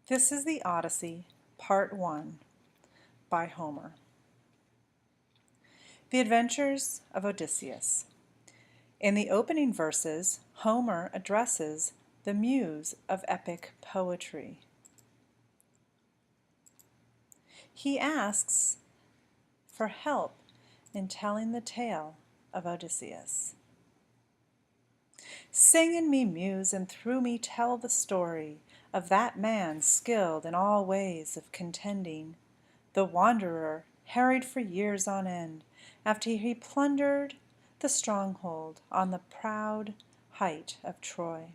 This is the Odyssey, Part 1, by Homer. The Adventures of Odysseus. In the opening verses, Homer addresses the muse of epic poetry. He asks for help in telling the tale of Odysseus. Sing in me, muse, and through me tell the story of that man skilled in all ways of contending, the wanderer harried for years on end after he plundered the stronghold on the proud height of Troy.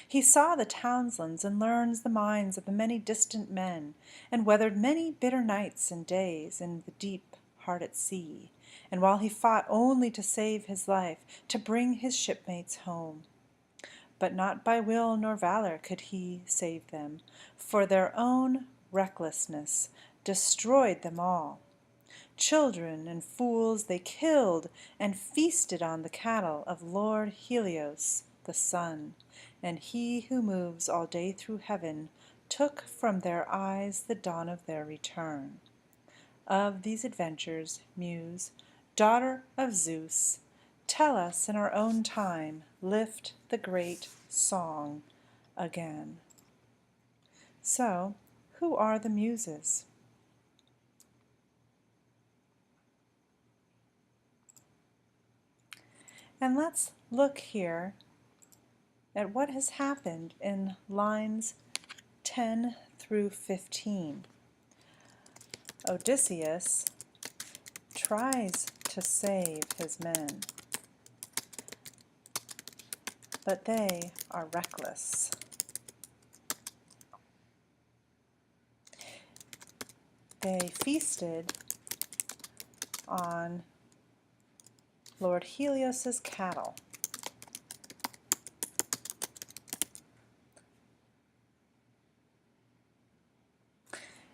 He saw the townslands and learns the minds of the many distant men, and weathered many bitter nights and days in the deep heart at sea, and while he fought only to save his life, to bring his shipmates home. But not by will nor valor could he save them, for their own recklessness destroyed them all. Children and fools they killed and feasted on the cattle of Lord Helios, the sun, and he who moves all day through heaven took from their eyes the dawn of their return. Of these adventures, Muse, daughter of Zeus, tell us in our own time, lift the great song again. So, who are the Muses? And let's look here at what has happened in lines 10 through 15. Odysseus tries to save his men, but they are reckless. They feasted on Lord Helios's cattle.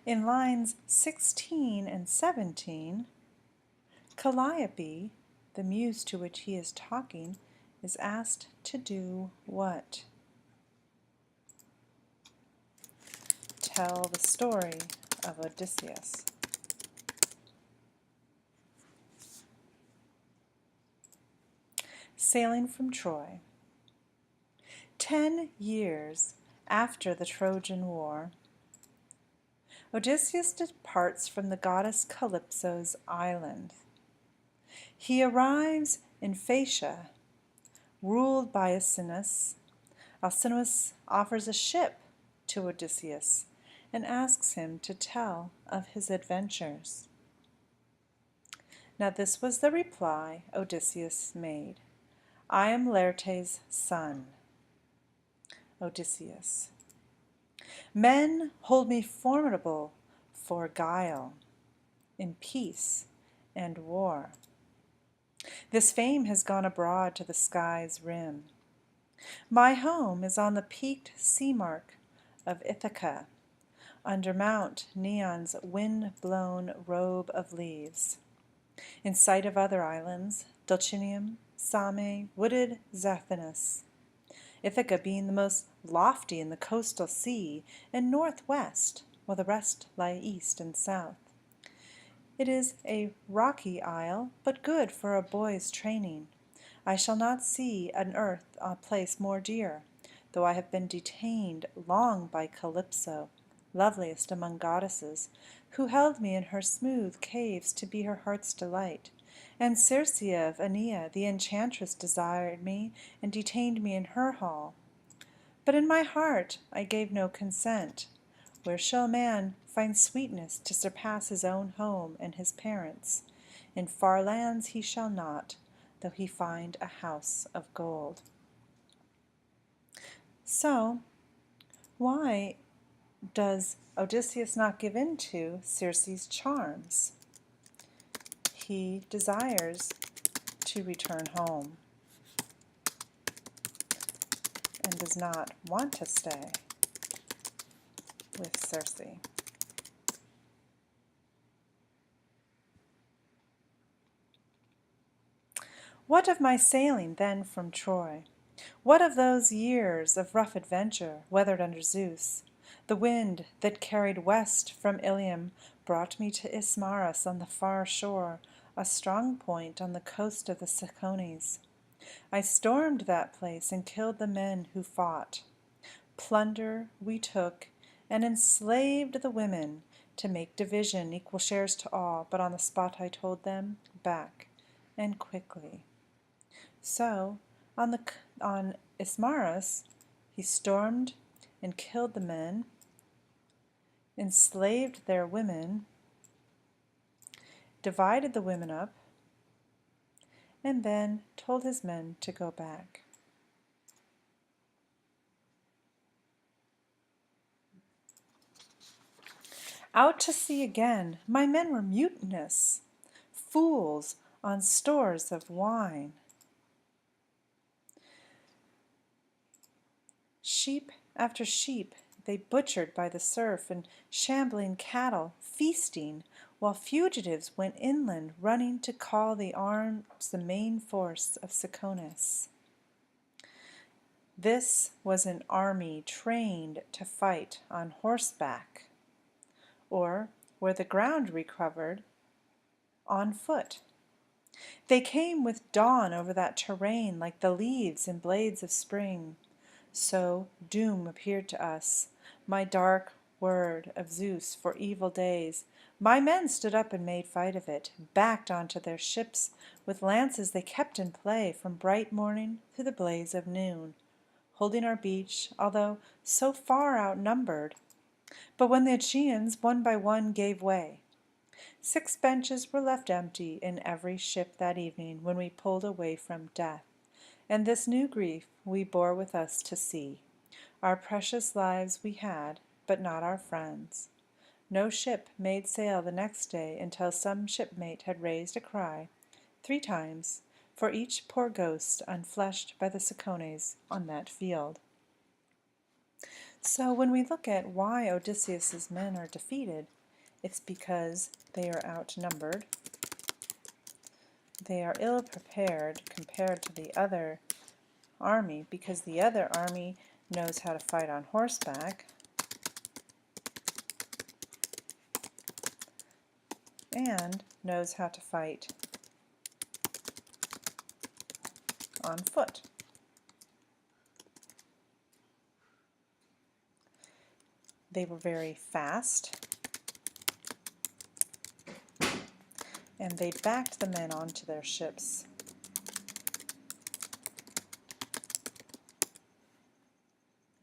In lines 16 and 17, Calliope, the muse to which he is talking, is asked to do what? Tell the story of Odysseus. Sailing from Troy. 10 years after the Trojan War, Odysseus departs from the goddess Calypso's island. He arrives in Phaeacia, ruled by Alcinous. Alcinous offers a ship to Odysseus and asks him to tell of his adventures. Now this was the reply Odysseus made. I am Laertes' son. Odysseus. Men hold me formidable for guile, in peace and war. This fame has gone abroad to the sky's rim. My home is on the peaked sea mark of Ithaca, under Mount Neon's wind-blown robe of leaves, in sight of other islands, Dulcinea, Same, wooded Zathinus, Ithaca being the most lofty in the coastal sea and northwest, while the rest lie east and south. It is a rocky isle, but good for a boy's training. I shall not see on earth a place more dear, though I have been detained long by Calypso, loveliest among goddesses, who held me in her smooth caves to be her heart's delight. And Circe of Aeneia, the enchantress, desired me and detained me in her hall. But in my heart I gave no consent. Where shall man find sweetness to surpass his own home and his parents? In far lands he shall not, though he find a house of gold. So, why does Odysseus not give in to Circe's charms? He desires to return home and does not want to stay with Circe. What of my sailing then from Troy? What of those years of rough adventure, weathered under Zeus? The wind that carried west from Ilium brought me to Ismarus on the far shore, a strong point on the coast of the Cicones. I stormed that place and killed the men who fought. Plunder we took and enslaved the women to make division, equal shares to all, but on the spot I told them, back, and quickly. So, on Ismarus, he stormed and killed the men, enslaved their women, divided the women up, and then told his men to go back. Out to sea again, my men were mutinous, fools on stores of wine. Sheep after sheep they butchered by the surf, and shambling cattle feasting, while fugitives went inland, running to call the arms the main force of Cicones. This was an army trained to fight on horseback, or, where the ground recovered, on foot. They came with dawn over that terrain like the leaves and blades of spring. So doom appeared to us, my dark word of Zeus for evil days. My men stood up and made fight of it, backed onto their ships with lances they kept in play from bright morning to the blaze of noon, holding our beach, although so far outnumbered. But when the Achaeans one by one gave way, 6 benches were left empty in every ship that evening when we pulled away from death. And this new grief we bore with us to sea. Our precious lives we had, but not our friends. No ship made sail the next day until some shipmate had raised a cry 3 times for each poor ghost unfleshed by the Cicones on that field. So when we look at why Odysseus's men are defeated, it's because they are outnumbered. They are ill prepared compared to the other army, because the other army knows how to fight on horseback and knows how to fight on foot. They were very fast, and they backed the men onto their ships.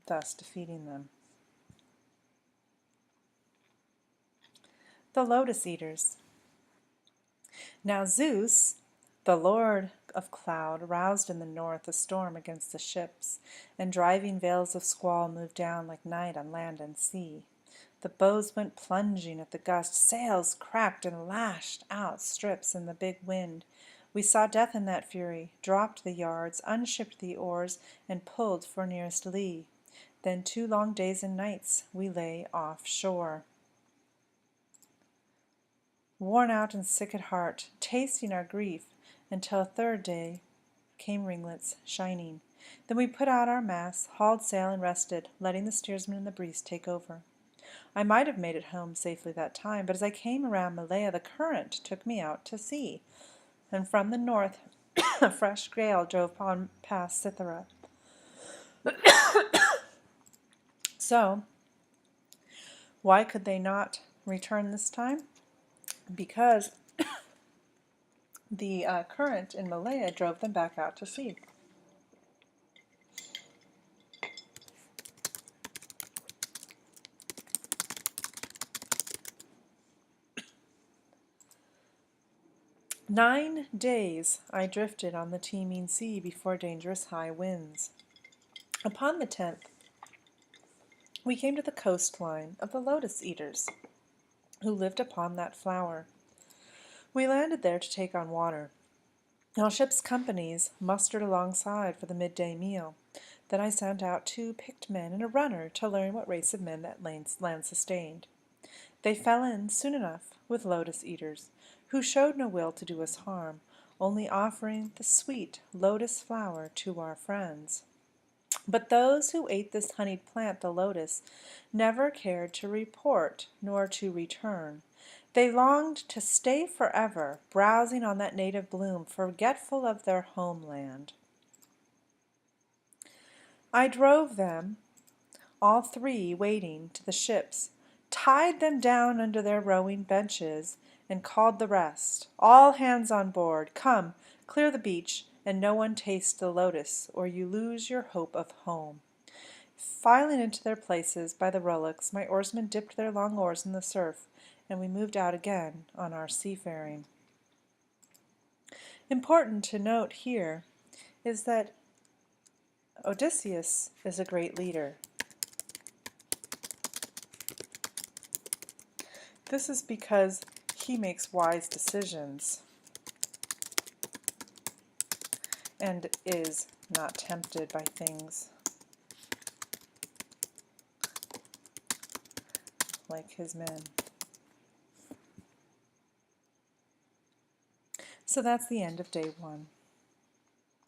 Thus defeating them. The Lotus Eaters. Now Zeus, the lord of cloud, roused in the north a storm against the ships, and driving veils of squall moved down like night on land and sea. The bows went plunging at the gust, sails cracked and lashed out strips in the big wind. We saw death in that fury, dropped the yards, unshipped the oars, and pulled for nearest lee. Then 2 long days and nights we lay offshore, worn out and sick at heart, tasting our grief, until 3rd day came ringlets shining. Then we put out our masts, hauled sail, and rested, letting the steersman and the breeze take over. I might have made it home safely that time, but as I came around Malea, the current took me out to sea, and from the north a fresh gale drove on past Cythera. So, why could they not return this time? Because the current in Malea drove them back out to sea. "9 days I drifted on the teeming sea before dangerous high winds. Upon the 10th, we came to the coastline of the Lotus Eaters, who lived upon that flower. We landed there to take on water. All ships' companies mustered alongside for the midday meal. Then I sent out 2 picked men and a runner to learn what race of men that land sustained. They fell in soon enough with Lotus Eaters, who showed no will to do us harm, only offering the sweet lotus flower to our friends. But those who ate this honeyed plant, the lotus, never cared to report nor to return. They longed to stay forever, browsing on that native bloom, forgetful of their homeland. I drove them, all three waiting, to the ships, tied them down under their rowing benches, and called the rest. All hands on board! Come, clear the beach, and no one taste the lotus, or you lose your hope of home. Filing into their places by the rowlocks, my oarsmen dipped their long oars in the surf, and we moved out again on our seafaring. Important to note here is that Odysseus is a great leader. This is because he makes wise decisions and is not tempted by things like his men. So that's the end of day 1.